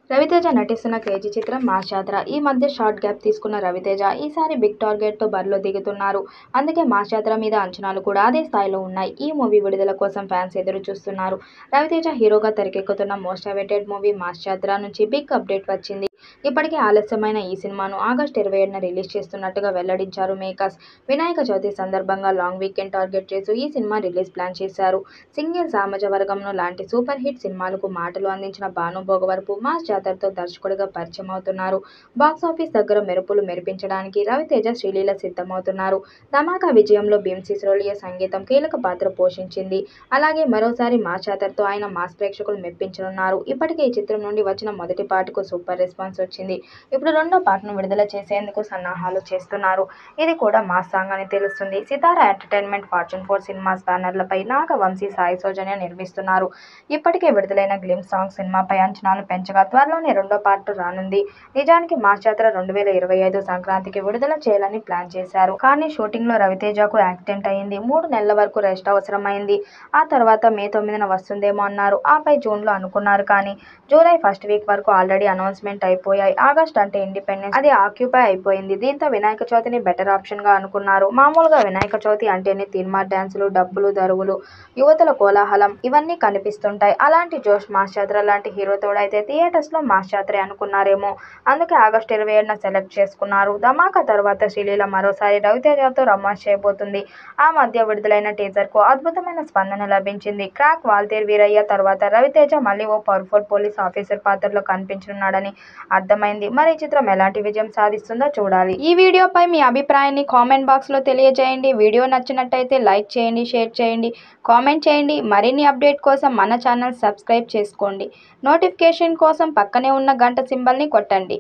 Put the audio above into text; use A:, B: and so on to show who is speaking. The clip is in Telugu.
A: రవితేజ నటిస్తున్న క్రేజీ చిత్రం మాస్ జాతర. ఈ మధ్య షార్ట్ గ్యాప్ తీసుకున్న రవితేజ ఈసారి బిగ్ టార్గెట్తో బరిలో దిగుతున్నారు. అందుకే మాస్ జాతర మీద అంచనాలు కూడా అదే స్థాయిలో ఉన్నాయి. ఈ మూవీ విడుదల కోసం ఫ్యాన్స్ ఎదురు చూస్తున్నారు. రవితేజ హీరోగా తెరకెక్కుతున్న మోస్ట్ అవైటెడ్ మూవీ మాస్ జాతర నుంచి బిగ్ అప్డేట్ వచ్చింది. ఇప్పటికే ఆలస్యమైన ఈ సినిమాను ఆగస్టు 27న రిలీజ్ చేస్తున్నట్టుగా వెల్లడించారు మేకర్స్. వినాయక చవితి సందర్భంగా లాంగ్ వీకెండ్ టార్గెట్ చేస్తూ ఈ సినిమా రిలీజ్ ప్లాన్ చేశారు. సింగిల్ సామాజ వర్గంను లాంటి సూపర్ హిట్ సినిమాలకు మాటలు అందించిన భాను భోగవరపు మాస్ జాతరతో దర్శకుడిగా పరిచయం అవుతున్నారు. బాక్సాఫీస్ దగ్గర మెరుపులు మెరిపించడానికి రవితేజ శ్రీలీల సిద్ధమవుతున్నారు. ధమాకా విజయంలో భీమ్ సిసోడియా సంగీతం కీలక పాత్ర పోషించింది. అలాగే మరోసారి మాస్ జాతరతో ఆయన మాస్ ప్రేక్షకులు మెప్పించనున్నారు. ఇప్పటికే ఈ చిత్రం నుండి వచ్చిన మొదటి పార్ట్కు సూపర్ రెస్పాన్స్ వచ్చింది. ఇప్పుడు రెండో పార్ట్ను విడుదల చేసేందుకు సన్నాహాలు చేస్తున్నారు. ఇది కూడా మాస్ సాంగ్ అని తెలుస్తుంది. సితార ఎంటర్టైన్మెంట్, ఫార్చ్యూన్ 4 సినిమాస్ బ్యానర్లపై నాగవంశీ, సాయి సౌజన్య నిర్మిస్తున్నారు. ఇప్పటికే విడుదలైన గ్లిమ్స్ సాంగ్ సినిమాపై అంచనాలు పెంచగా త్వరలోనే రెండో పార్ట్ రానుంది. నిజానికి మాస్ జాతర 2025 సంక్రాంతికి విడుదల చేయాలని ప్లాన్ చేశారు. కానీ షూటింగ్లో రవితేజకు యాక్సిడెంట్ అయింది. 3 నెలల వరకు రెస్ట్ అవసరమైంది. ఆ తర్వాత మే 9న వస్తుందేమో అన్నారు. ఆపై జూన్లో అనుకున్నారు. కానీ జూలై ఫస్ట్ వీక్ వరకు ఆల్రెడీ అనౌన్స్మెంట్ అయిపోయాయి. ఆగస్ట్ అంటే ఇండిపెండెన్స్, అది ఆక్యుపై అయిపోయింది. దీంతో వినాయక చవితిని బెటర్ ఆప్షన్గా అనుకున్నారు. మామూలుగా వినాయక చవితి అంటేనే తీన్మార్ డ్యాన్సులు, డప్పులు, దరువులు, యువతుల కోలాహలం ఇవన్నీ కనిపిస్తుంటాయి. అలాంటి జోష్ మాస్ జాతర లాంటి హీరో తోడైతే థియేటర్స్లో మాస్ జాతరే అనుకున్నారేమో. అందుకే ఆగస్టు 27న సెలెక్ట్ చేసుకున్నారు. ధమాకా తర్వాత శ్రీలీల మరోసారి రవితేజతో రొమాన్స్ చేయబోతుంది. ఆ మధ్య విడుదలైన టీజర్కు అద్భుతమైన స్పందన లభించింది. క్రాక్ వాల్తేరు వీరయ్య తర్వాత రవితేజ మళ్లీ ఓ పవర్ఫుల్ పోలీస్ ఆఫీసర్ పాత్రలో కనిపించనున్నాడని అర్థమైంది. మరి ఈ చిత్రం ఎలాంటి విజయం సాధిస్తుందో చూడాలి. ఈ వీడియోపై మీ అభిప్రాయాన్ని కామెంట్ బాక్స్లో తెలియజేయండి. వీడియో నచ్చినట్టయితే లైక్ చేయండి, షేర్ చేయండి, కామెంట్ చేయండి. మరిన్ని అప్డేట్ కోసం మన ఛానల్ సబ్స్క్రైబ్ చేసుకోండి. నోటిఫికేషన్ కోసం పక్కనే ఉన్న గంట సింబల్ని కొట్టండి.